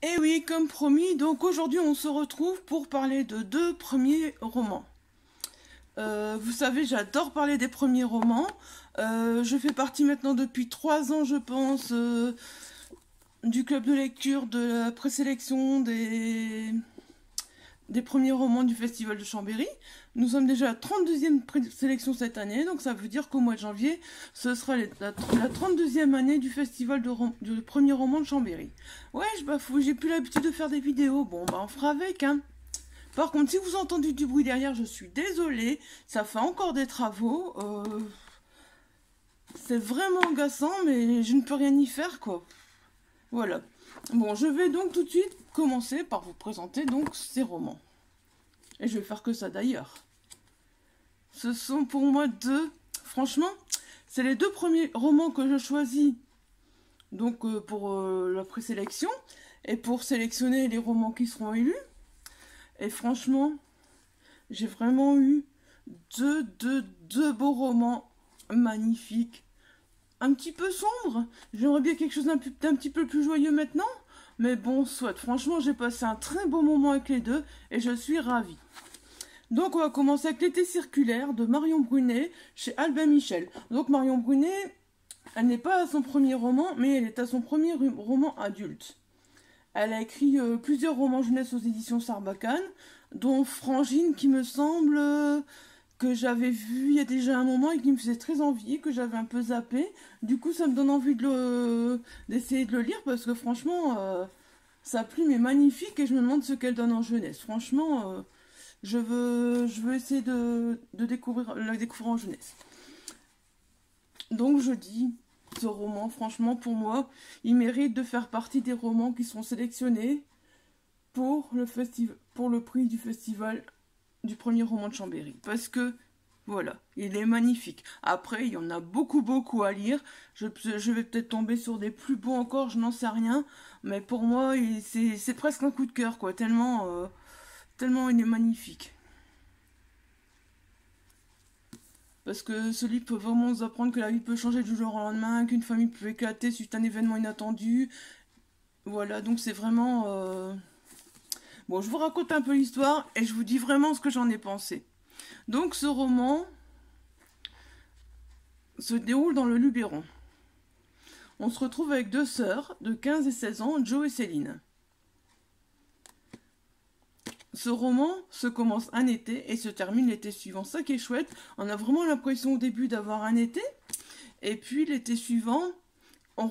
Et oui, comme promis, donc aujourd'hui on se retrouve pour parler de deux premiers romans. Vous savez, j'adore parler des premiers romans. Je fais partie maintenant depuis 3 ans, je pense, du club de lecture de la présélection des premiers romans du Festival de Chambéry. Nous sommes déjà à la 32e sélection cette année, donc ça veut dire qu'au mois de janvier, ce sera la 32e année du Festival de premiers romans de Chambéry. Ouais, je bafoue, j'ai plus l'habitude de faire des vidéos, bon bah on fera avec, hein. Par contre, si vous entendez du bruit derrière, je suis désolée, ça fait encore des travaux, c'est vraiment agaçant, mais je ne peux rien y faire, quoi. Voilà. Bon, je vais donc tout de suite commencer par vous présenter donc ces romans. Et je vais faire que ça d'ailleurs. Ce sont pour moi franchement, c'est les deux premiers romans que je choisis donc pour la présélection et pour sélectionner les romans qui seront élus. Et franchement, j'ai vraiment eu deux beaux romans magnifiques. Un petit peu sombre. J'aimerais bien quelque chose d'un petit peu plus joyeux maintenant. Mais bon, soit. Franchement, j'ai passé un très beau moment avec les deux et je suis ravie. Donc, on va commencer avec L'été circulaire de Marion Brunet chez Albin Michel. Donc, Marion Brunet, elle n'est pas à son premier roman, mais elle est à son premier roman adulte. Elle a écrit plusieurs romans jeunesse aux éditions Sarbacane, dont Frangine, qui me semble que j'avais vu il y a déjà un moment et qui me faisait très envie, que j'avais un peu zappé. Du coup, ça me donne envie d'essayer de le lire parce que franchement, sa plume est magnifique et je me demande ce qu'elle donne en jeunesse. Franchement, je veux essayer de la découvrir en jeunesse. Donc je dis, ce roman, franchement, pour moi, il mérite de faire partie des romans qui sont sélectionnés pour le prix du festival du premier roman de Chambéry. Parce que, voilà, il est magnifique. Après, il y en a beaucoup à lire. Je vais peut-être tomber sur des plus beaux encore, je n'en sais rien. Mais pour moi, c'est presque un coup de cœur, quoi. Tellement il est magnifique. Parce que ce livre peut vraiment nous apprendre que la vie peut changer du jour au lendemain, qu'une famille peut éclater suite à un événement inattendu. Voilà, donc c'est vraiment... Bon, je vous raconte un peu l'histoire et je vous dis vraiment ce que j'en ai pensé. Donc ce roman se déroule dans le Luberon. On se retrouve avec deux sœurs de 15 et 16 ans, Jo et Céline. Ce roman se commence un été et se termine l'été suivant. Ça qui est chouette, on a vraiment l'impression au début d'avoir un été. Et puis l'été suivant, on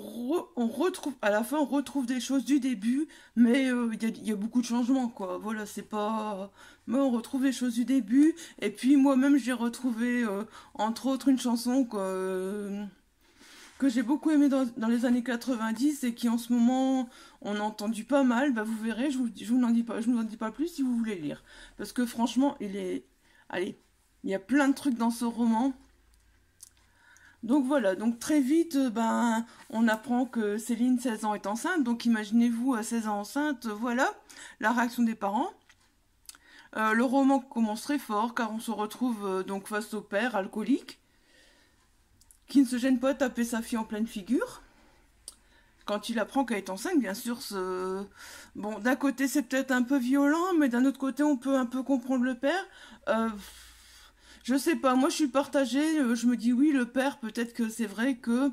retrouve, à la fin on retrouve des choses du début, mais il y a beaucoup de changements, quoi. Voilà, c'est pas... Mais on retrouve les choses du début. Et puis moi-même j'ai retrouvé, entre autres, une chanson que j'ai beaucoup aimé dans les années 90 et qui en ce moment on a entendu pas mal. Bah vous verrez, je vous en dis pas plus si vous voulez lire. Parce que franchement, allez, il y a plein de trucs dans ce roman. Donc voilà, donc très vite, on apprend que Céline, 16 ans, est enceinte. Donc imaginez-vous, à 16 ans enceinte, voilà, la réaction des parents. Le roman commence très fort car on se retrouve donc face au père alcoolique qui ne se gêne pas à taper sa fille en pleine figure. Quand il apprend qu'elle est enceinte, bien sûr, bon, d'un côté c'est peut-être un peu violent, mais d'un autre côté on peut un peu comprendre le père. Je sais pas, moi je suis partagée, je me dis oui, le père, peut-être que c'est vrai que,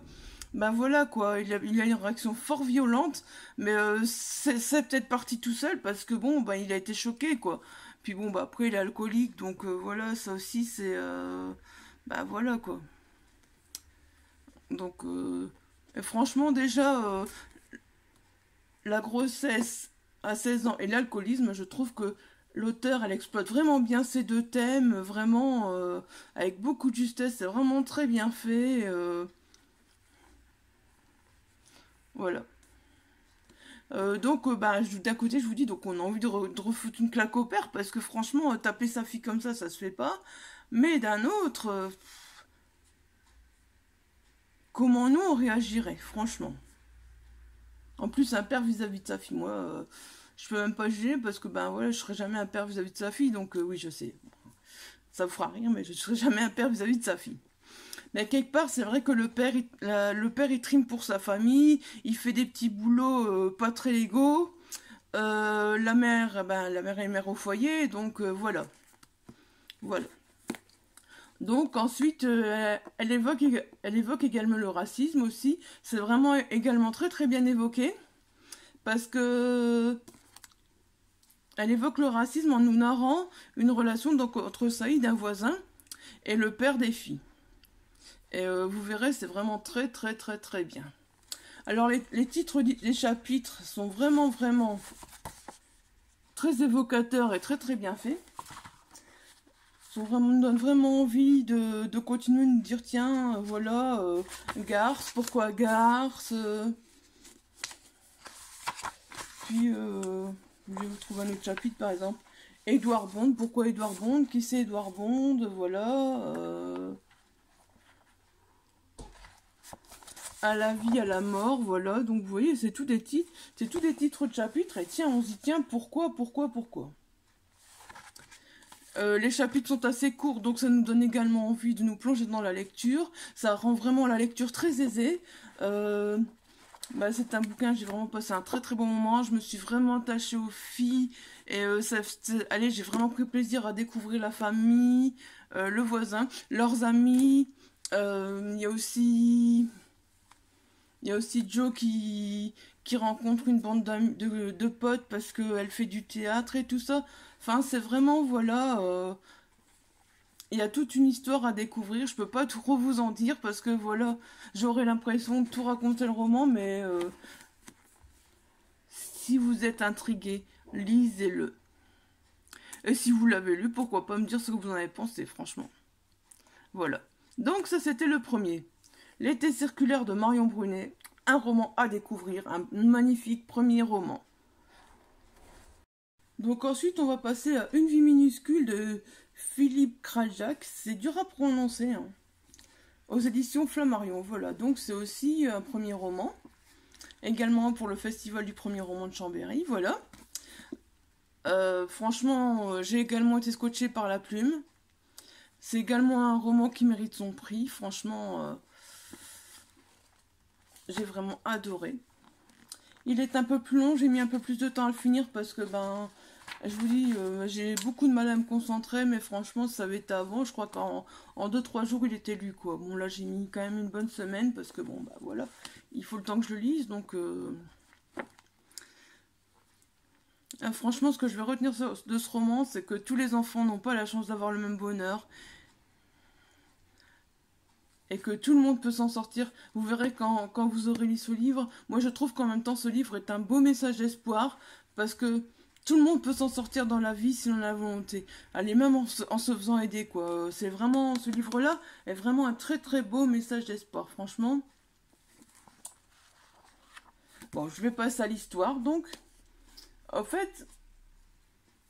ben voilà quoi, il a une réaction fort violente, mais c'est peut-être parti tout seul parce que bon, ben il a été choqué quoi. Puis bon, bah après il est alcoolique, donc voilà, ça aussi c'est, ben voilà quoi. Donc, et franchement, déjà, la grossesse à 16 ans et l'alcoolisme, je trouve que l'auteur, elle exploite vraiment bien ces deux thèmes, vraiment avec beaucoup de justesse, c'est vraiment très bien fait. Voilà. Donc, d'un côté, je vous dis, donc on a envie de refoutre une claque au père, parce que franchement, taper sa fille comme ça se fait pas. Mais d'un autre, comment nous on réagirait, franchement. En plus, un père vis-à-vis de sa fille, moi, je peux même pas juger parce que ben voilà, je serai jamais un père vis-à-vis de sa fille, donc oui, je sais. Ça vous fera rire, mais je serai jamais un père vis-à-vis de sa fille. Mais quelque part, c'est vrai que le père il trime pour sa famille, il fait des petits boulots pas très légaux. La mère, la mère est mère au foyer, donc voilà. Voilà. Donc ensuite, elle évoque également le racisme aussi. C'est vraiment également très très bien évoqué. Parce que elle évoque le racisme en nous narrant une relation donc, entre Saïd, un voisin, et le père des filles. Et vous verrez, c'est vraiment très très très très bien. Alors les titres des chapitres sont vraiment vraiment très évocateurs et très très bien faits. Me donnent vraiment envie de continuer de nous dire tiens, voilà, Garce, pourquoi Garce Puis je vais vous trouver un autre chapitre par exemple. Édouard Bond, pourquoi Édouard Bond? Qui c'est Édouard Bond? Voilà. À la vie, à la mort, voilà. Donc vous voyez, c'est tout des titres de chapitres. Et tiens, on se dit tiens, pourquoi les chapitres sont assez courts, donc ça nous donne également envie de nous plonger dans la lecture. Ça rend vraiment la lecture très aisée. C'est un bouquin, j'ai vraiment passé un très très bon moment. Je me suis vraiment attachée aux filles. Et allez, j'ai vraiment pris plaisir à découvrir la famille, le voisin, leurs amis. Il y a aussi Joe qui rencontre une bande de potes parce qu'elle fait du théâtre et tout ça. Enfin, c'est vraiment, voilà, il y a toute une histoire à découvrir. Je peux pas trop vous en dire parce que, voilà, j'aurais l'impression de tout raconter le roman, mais si vous êtes intrigué, lisez-le. Et si vous l'avez lu, pourquoi pas me dire ce que vous en avez pensé, franchement. Voilà. Donc ça, c'était le premier. L'été circulaire de Marion Brunet, un roman à découvrir, un magnifique premier roman. Donc ensuite, on va passer à Une vie minuscule de Philippe Krajak. C'est dur à prononcer, hein. Aux éditions Flammarion. Voilà, donc c'est aussi un premier roman. Également pour le festival du premier roman de Chambéry, voilà. Franchement, j'ai également été scotchée par la plume. C'est également un roman qui mérite son prix. Franchement, j'ai vraiment adoré. Il est un peu plus long, j'ai mis un peu plus de temps à le finir parce que, je vous dis, j'ai beaucoup de mal à me concentrer, mais franchement, ça avait été avant. Je crois qu'en 2-3 jours, il était lu, quoi. Bon, là, j'ai mis quand même une bonne semaine parce que, voilà, il faut le temps que je le lise, donc... franchement, ce que je vais retenir de ce roman, c'est que tous les enfants n'ont pas la chance d'avoir le même bonheur. Et que tout le monde peut s'en sortir. Vous verrez quand vous aurez lu ce livre. Moi, je trouve qu'en même temps, ce livre est un beau message d'espoir. Parce que tout le monde peut s'en sortir dans la vie si l'on a la volonté. Allez, même en se faisant aider, quoi. C'est vraiment, ce livre-là est vraiment un très très beau message d'espoir, franchement. Bon, je vais passer à l'histoire, donc. En fait,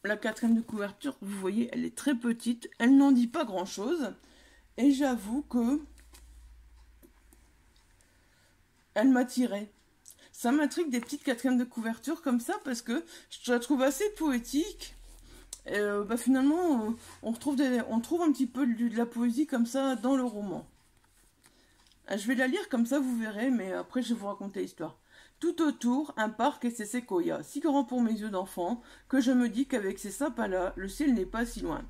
la quatrième de couverture, vous voyez, elle est très petite. Elle n'en dit pas grand-chose. Et j'avoue que... elle m'attirait. Ça m'intrigue des petites quatrièmes de couverture comme ça parce que je la trouve assez poétique. Et finalement, on trouve un petit peu de la poésie comme ça dans le roman. Je vais la lire comme ça, vous verrez, mais après je vais vous raconter l'histoire. Tout autour, un parc et ses séquoias, si grands pour mes yeux d'enfant, que je me dis qu'avec ces sapins-là, le ciel n'est pas si loin.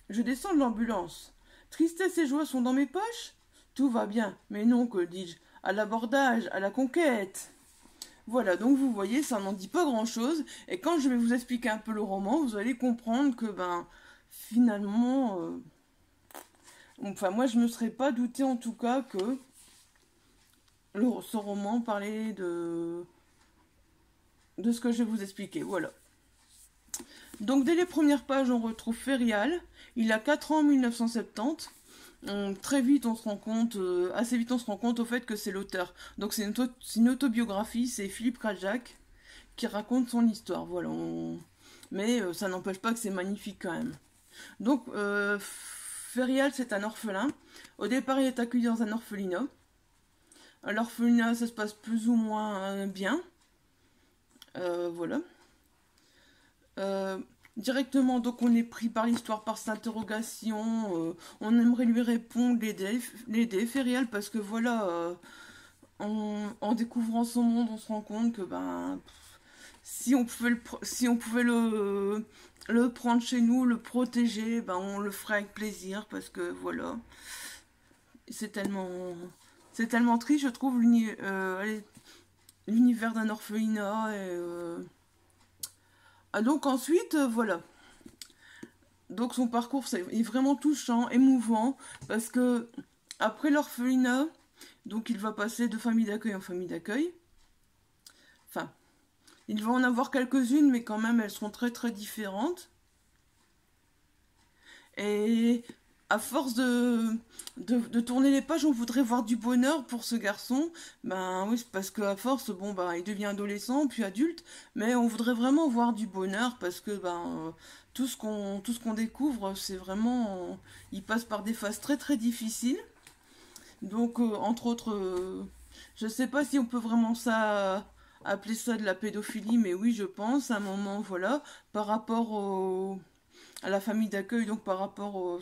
Je descends de l'ambulance. Tristesse et joie sont dans mes poches? Tout va bien, mais non, que dis-je, à l'abordage, à la conquête. Voilà, donc vous voyez, ça n'en dit pas grand-chose, et quand je vais vous expliquer un peu le roman, vous allez comprendre que, finalement, moi je me serais pas douté en tout cas que ce roman parlait de ce que je vais vous expliquer, voilà. Donc dès les premières pages, on retrouve Ferial, il a 4 ans en 1970, très vite on se rend compte, assez vite on se rend compte au fait que c'est l'auteur. Donc c'est une autobiographie, c'est Philippe Krajak qui raconte son histoire, voilà. Mais ça n'empêche pas que c'est magnifique quand même. Donc Ferial, c'est un orphelin. Au départ il est accueilli dans un orphelinat. À l'orphelinat ça se passe plus ou moins bien. Voilà. Directement, donc on est pris par l'histoire, par cette interrogation, on aimerait lui répondre, l'aider, Ferial, parce que voilà, en découvrant son monde, on se rend compte que si on pouvait le prendre chez nous, le protéger, ben on le ferait avec plaisir, parce que voilà, c'est tellement triste, je trouve, l'univers d'un orphelinat. Ah, donc ensuite, voilà. Donc son parcours est vraiment touchant, émouvant, parce que après l'orphelinat, donc il va passer de famille d'accueil en famille d'accueil. Enfin, il va en avoir quelques-unes, mais quand même elles seront très très différentes. Et à force de tourner les pages, on voudrait voir du bonheur pour ce garçon. Ben oui, parce qu'à force, bon, ben, il devient adolescent, puis adulte, mais on voudrait vraiment voir du bonheur parce que tout ce qu'on découvre, c'est vraiment. Il passe par des phases très très difficiles. Donc, entre autres, je sais pas si on peut vraiment appeler ça de la pédophilie, mais oui, je pense, à un moment, voilà, par rapport à la famille d'accueil, donc par rapport à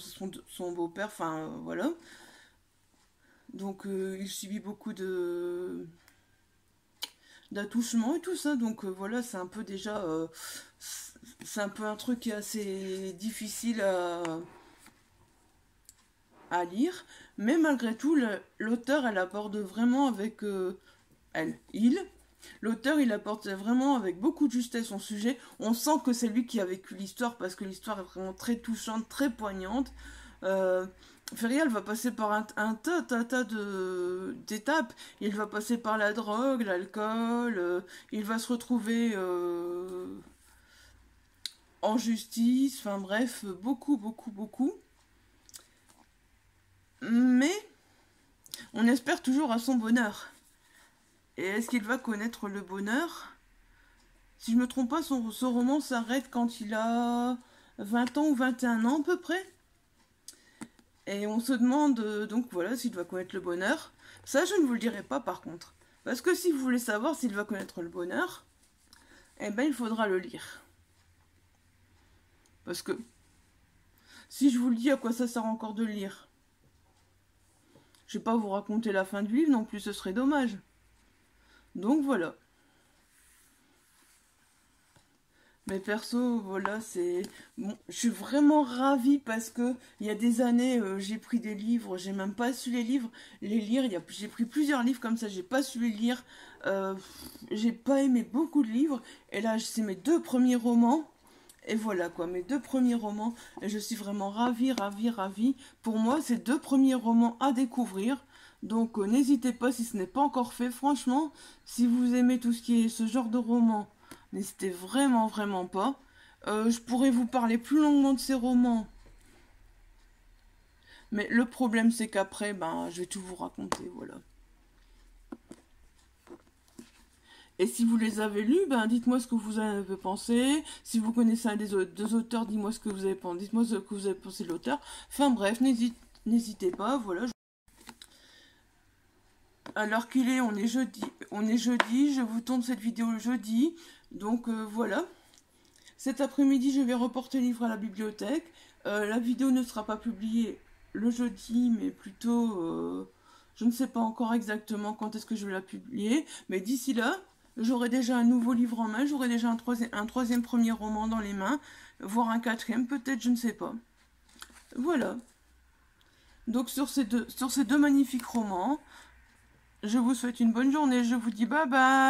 son beau-père, enfin, voilà. Donc, il subit beaucoup d'attouchements et tout ça, donc voilà, c'est un peu déjà. C'est un peu un truc qui est assez difficile à lire, mais malgré tout, l'auteur, elle aborde vraiment avec l'auteur, il apporte vraiment avec beaucoup de justesse son sujet. On sent que c'est lui qui a vécu l'histoire parce que l'histoire est vraiment très touchante, très poignante. Ferial va passer par un tas d'étapes. Il va passer par la drogue, l'alcool, il va se retrouver en justice, enfin bref, beaucoup, beaucoup, beaucoup. Mais on espère toujours à son bonheur. Et est-ce qu'il va connaître le bonheur? Si je me trompe pas, ce roman s'arrête quand il a 20 ans ou 21 ans à peu près. Et on se demande donc voilà s'il va connaître le bonheur. Ça, je ne vous le dirai pas par contre. Parce que si vous voulez savoir s'il va connaître le bonheur, eh ben il faudra le lire. Parce que si je vous le dis, à quoi ça sert encore de le lire? Je vais pas vous raconter la fin du livre non plus, ce serait dommage. Donc voilà. Mais perso, voilà, c'est... Bon, je suis vraiment ravie parce que il y a des années, j'ai pris des livres, j'ai même pas su les lire. J'ai pris plusieurs livres comme ça, j'ai pas su les lire. J'ai pas aimé beaucoup de livres. Et là, c'est mes 2 premiers romans. Et voilà quoi, mes 2 premiers romans. Et je suis vraiment ravie, ravie, ravie. Pour moi, c'est 2 premiers romans à découvrir. Donc n'hésitez pas si ce n'est pas encore fait. Franchement, si vous aimez tout ce qui est ce genre de roman, n'hésitez vraiment, vraiment pas. Je pourrais vous parler plus longuement de ces romans. Mais le problème, c'est qu'après, je vais tout vous raconter, voilà. Et si vous les avez lus, dites-moi ce que vous en avez pensé. Si vous connaissez un des 2 auteurs, dites-moi ce que vous avez pensé. Dites-moi ce que vous avez pensé de l'auteur. Enfin bref, n'hésitez pas, voilà. Alors qu'il est, on est jeudi, je vous tourne cette vidéo le jeudi. Donc voilà. Cet après-midi, je vais reporter le livre à la bibliothèque. La vidéo ne sera pas publiée le jeudi, mais plutôt... je ne sais pas encore exactement quand est-ce que je vais la publier. Mais d'ici là, j'aurai déjà un nouveau livre en main. J'aurai déjà un troisième premier roman dans les mains. Voire un 4e, peut-être, je ne sais pas. Voilà. Donc sur ces deux magnifiques romans, je vous souhaite une bonne journée. Je vous dis bye bye.